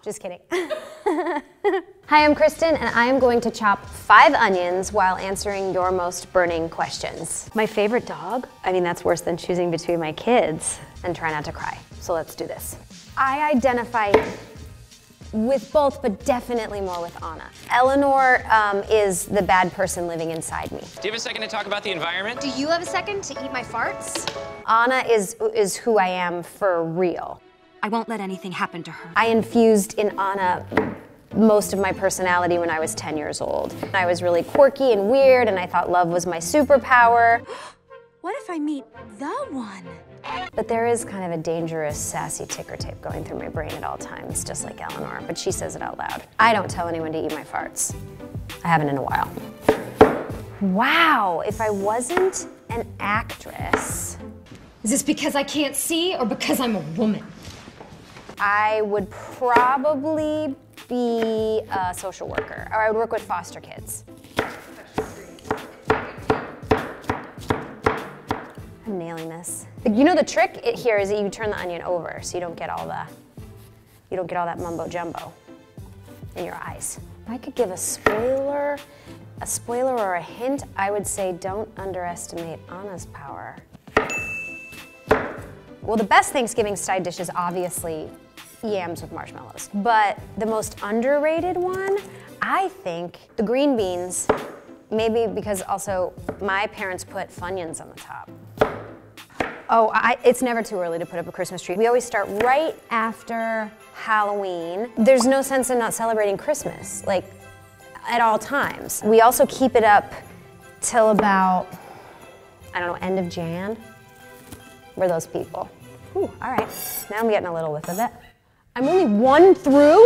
Just kidding. Hi, I'm Kristen, and I am going to chop 5 onions while answering your most burning questions. My favorite dog? I mean, that's worse than choosing between my kids. And try not to cry. So let's do this. I identify with both, but definitely more with Anna. Eleanor is the bad person living inside me. Do you have a second to talk about the environment? Do you have a second to eat my farts? Anna is who I am for real. I won't let anything happen to her. I infused in Anna most of my personality when I was 10 years old. I was really quirky and weird, and I thought love was my superpower. What if I meet the one? But there is kind of a dangerous, sassy ticker tape going through my brain at all times, just like Eleanor, but she says it out loud. I don't tell anyone to eat my farts. I haven't in a while. Wow, if I wasn't an actress. Is this because I can't see or because I'm a woman? I would probably be a social worker, or I would work with foster kids. I'm nailing this. You know the trick here is that you turn the onion over so you don't get all that mumbo jumbo in your eyes. If I could give a spoiler or a hint, I would say don't underestimate Anna's power. Well, the best Thanksgiving side dish is obviously yams with marshmallows. But the most underrated one, I think the green beans, maybe because also my parents put Funyuns on the top. Oh, it's never too early to put up a Christmas tree. We always start right after Halloween. There's no sense in not celebrating Christmas, like at all times. We also keep it up till about, I don't know, end of Jan. We're those people. Ooh, all right, now I'm getting a little whiff of it. I'm only 1 through?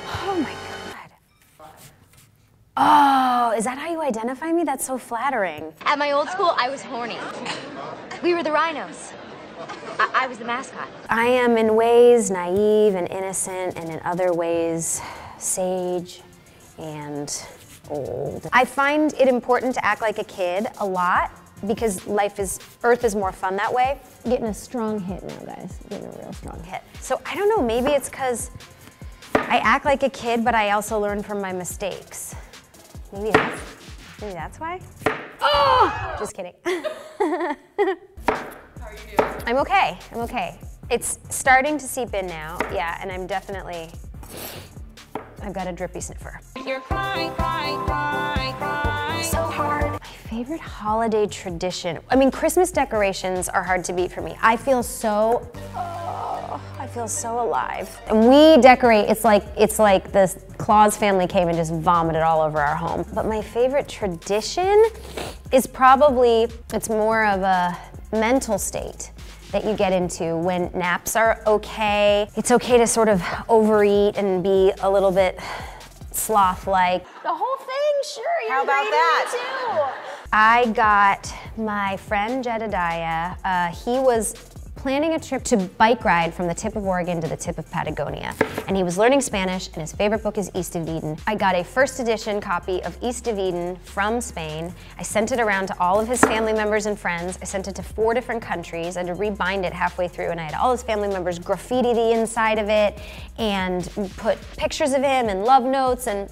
Oh my God. Oh, is that how you identify me? That's so flattering. At my old school, I was horny. We were the rhinos. I was the mascot. I am in ways naive and innocent, and in other ways sage and old. I find it important to act like a kid a lot because Earth is more fun that way. Getting a strong hit now, guys. Getting a real strong hit. So I don't know, maybe it's because I act like a kid, but I also learn from my mistakes. Maybe that's why. Oh! Just kidding. How are you doing? I'm okay. It's starting to seep in now, yeah, and I've got a drippy sniffer. You're crying. So hard. My favorite holiday tradition. I mean, Christmas decorations are hard to beat for me. I feel so alive. And we decorate, it's like the Claus family came and just vomited all over our home. But my favorite tradition is probably, it's more of a mental state that you get into when naps are okay. It's okay to sort of overeat and be a little bit sloth-like. The whole thing, sure, you're How about that? Too. I got my friend Jedediah, he was planning a trip to bike ride from the tip of Oregon to the tip of Patagonia. And he was learning Spanish, and his favorite book is East of Eden. I got a first edition copy of East of Eden from Spain. I sent it around to all of his family members and friends. I sent it to 4 different countries. I had to rebind it halfway through, and I had all his family members graffiti the inside of it and put pictures of him and love notes and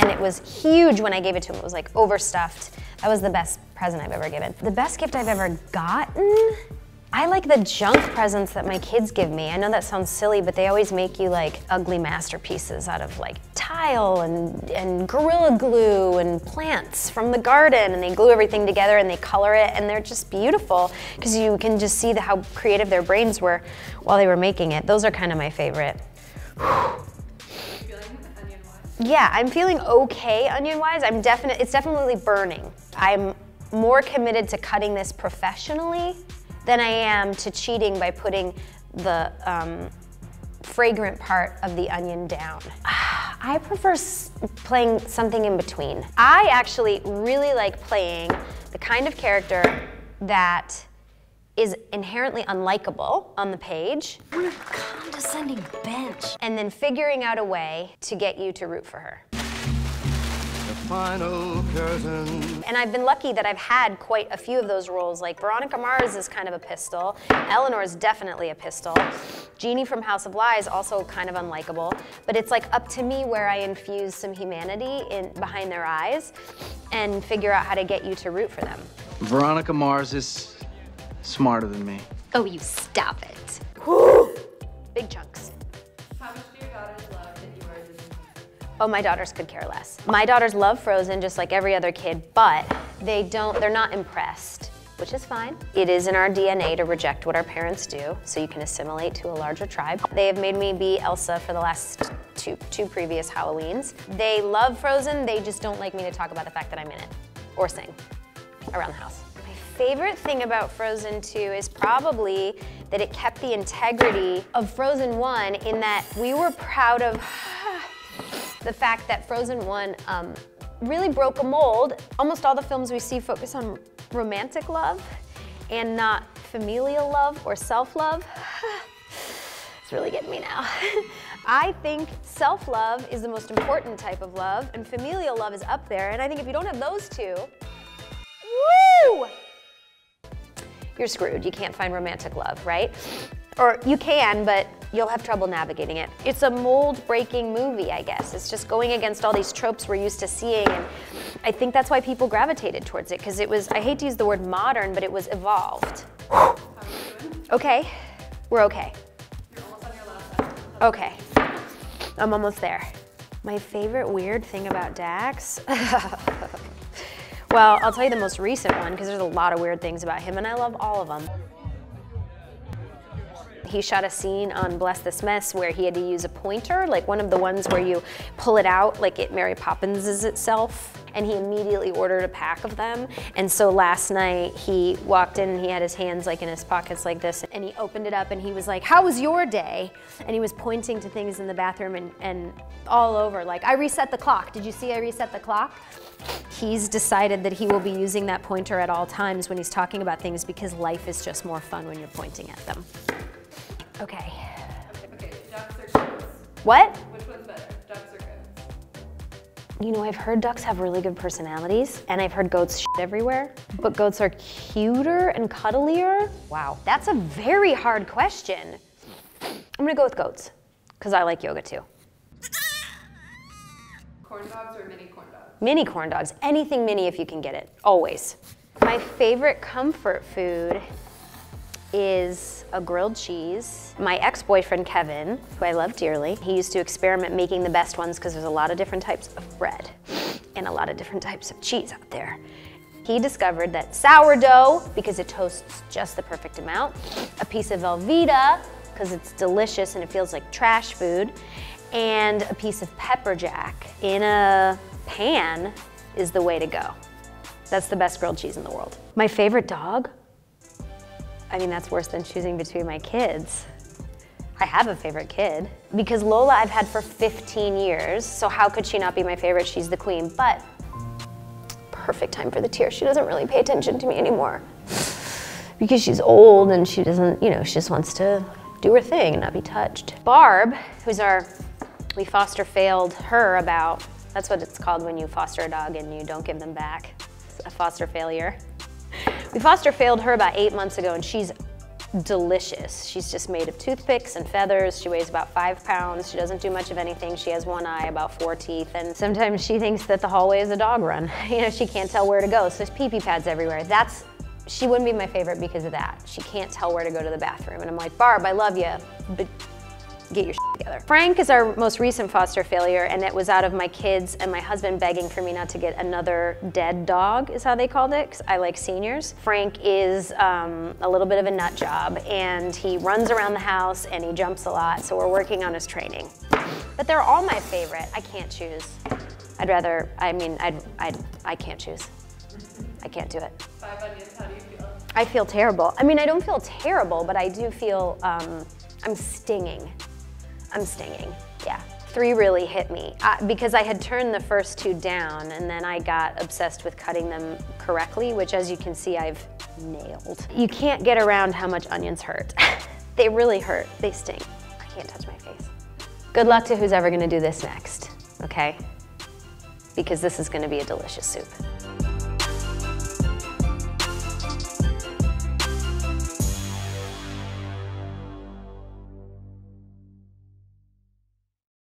it was huge when I gave it to him. It was like overstuffed. That was the best present I've ever given. The best gift I've ever gotten? I like the junk presents that my kids give me. I know that sounds silly, but they always make you like ugly masterpieces out of like tile and Gorilla Glue and plants from the garden, and they glue everything together and they color it, and they're just beautiful because you can just see how creative their brains were while they were making it. Those are kind of my favorite. Yeah, I'm feeling okay onion-wise. It's definitely burning. I'm more committed to cutting this professionally than I am to cheating by putting the fragrant part of the onion down. I prefer playing something in between. I actually really like playing the kind of character that is inherently unlikable on the page. What a condescending bench. And then figuring out a way to get you to root for her. The final curtain. And I've been lucky that I've had quite a few of those roles. Like Veronica Mars is kind of a pistol. Eleanor is definitely a pistol. Jeannie from House of Lies also kind of unlikable. But it's like up to me where I infuse some humanity behind their eyes and figure out how to get you to root for them. Veronica Mars is smarter than me. Oh, you stop it. Whew. Big chunks. How much do your daughters love that you are a Disney? Oh, my daughters could care less. My daughters love Frozen just like every other kid, but they're not impressed, which is fine. It is in our DNA to reject what our parents do, so you can assimilate to a larger tribe. They have made me be Elsa for the last two previous Halloweens. They love Frozen, they just don't like me to talk about the fact that I'm in it, or sing around the house. My favorite thing about Frozen 2 is probably that it kept the integrity of Frozen 1 in that we were proud of the fact that Frozen 1 really broke a mold. Almost all the films we see focus on romantic love and not familial love or self-love. It's really getting me now. I think self-love is the most important type of love and familial love is up there, and I think if you don't have those two, woo! You're screwed. You can't find romantic love, right? Or you can, but you'll have trouble navigating it. It's a mold-breaking movie, I guess. It's just going against all these tropes we're used to seeing, and I think that's why people gravitated towards it, because it was, I hate to use the word modern, but it was evolved. How are you doing? Okay, we're okay. You're almost on your last episode. Okay, I'm almost there. My favorite weird thing about Dax? Well, I'll tell you the most recent one, because there's a lot of weird things about him, and I love all of them. He shot a scene on Bless This Mess where he had to use a pointer, like one of the ones where you pull it out like it Mary Poppins itself. And he immediately ordered a pack of them. And so last night he walked in and he had his hands like in his pockets like this, and he opened it up and he was like, "How was your day?" And he was pointing to things in the bathroom and all over, like, "I reset the clock. Did you see I reset the clock?" He's decided that he will be using that pointer at all times when he's talking about things because life is just more fun when you're pointing at them. Okay. Okay, ducks or goats? What? Which one's better, ducks or goats? You know, I've heard ducks have really good personalities, and I've heard goats shit everywhere, but goats are cuter and cuddlier. Wow, that's a very hard question. I'm gonna go with goats, because I like yoga too. Corn dogs or mini corn dogs? Mini corn dogs, anything mini if you can get it, always. My favorite comfort food is a grilled cheese. My ex-boyfriend Kevin, who I love dearly, he used to experiment making the best ones because there's a lot of different types of bread and a lot of different types of cheese out there. He discovered that sourdough, because it toasts just the perfect amount, a piece of Velveeta, because it's delicious and it feels like trash food, and a piece of pepper jack in a pan is the way to go. That's the best grilled cheese in the world. My favorite dog? I mean, that's worse than choosing between my kids. I have a favorite kid. Because Lola I've had for 15 years, so how could she not be my favorite? She's the queen, but perfect time for the tears. She doesn't really pay attention to me anymore. Because she's old and she doesn't, you know, she just wants to do her thing and not be touched. Barb, who's we foster failed her about, that's what it's called when you foster a dog and you don't give them back. It's a foster failure. We foster failed her about 8 months ago, and she's delicious. She's just made of toothpicks and feathers. She weighs about 5 pounds. She doesn't do much of anything. She has one eye, about 4 teeth, and sometimes she thinks that the hallway is a dog run. You know, she can't tell where to go, so there's pee-pee pads everywhere. She wouldn't be my favorite because of that. She can't tell where to go to the bathroom, and I'm like, Barb, I love you, but get your shit together. Frank is our most recent foster failure, and it was out of my kids and my husband begging for me not to get another dead dog, is how they called it, because I like seniors. Frank is a little bit of a nut job, and he runs around the house and he jumps a lot, so we're working on his training. But they're all my favorite. I can't choose. I can't choose. I can't do it. 5 onions, how do you feel? I feel terrible. I mean, I don't feel terrible, but I do feel, I'm stinging. I'm stinging, yeah. 3 really hit me because I had turned the first 2 down, and then I got obsessed with cutting them correctly, which, as you can see, I've nailed. You can't get around how much onions hurt. They really hurt, they sting. I can't touch my face. Good luck to who's ever gonna do this next, okay? because this is gonna be a delicious soup.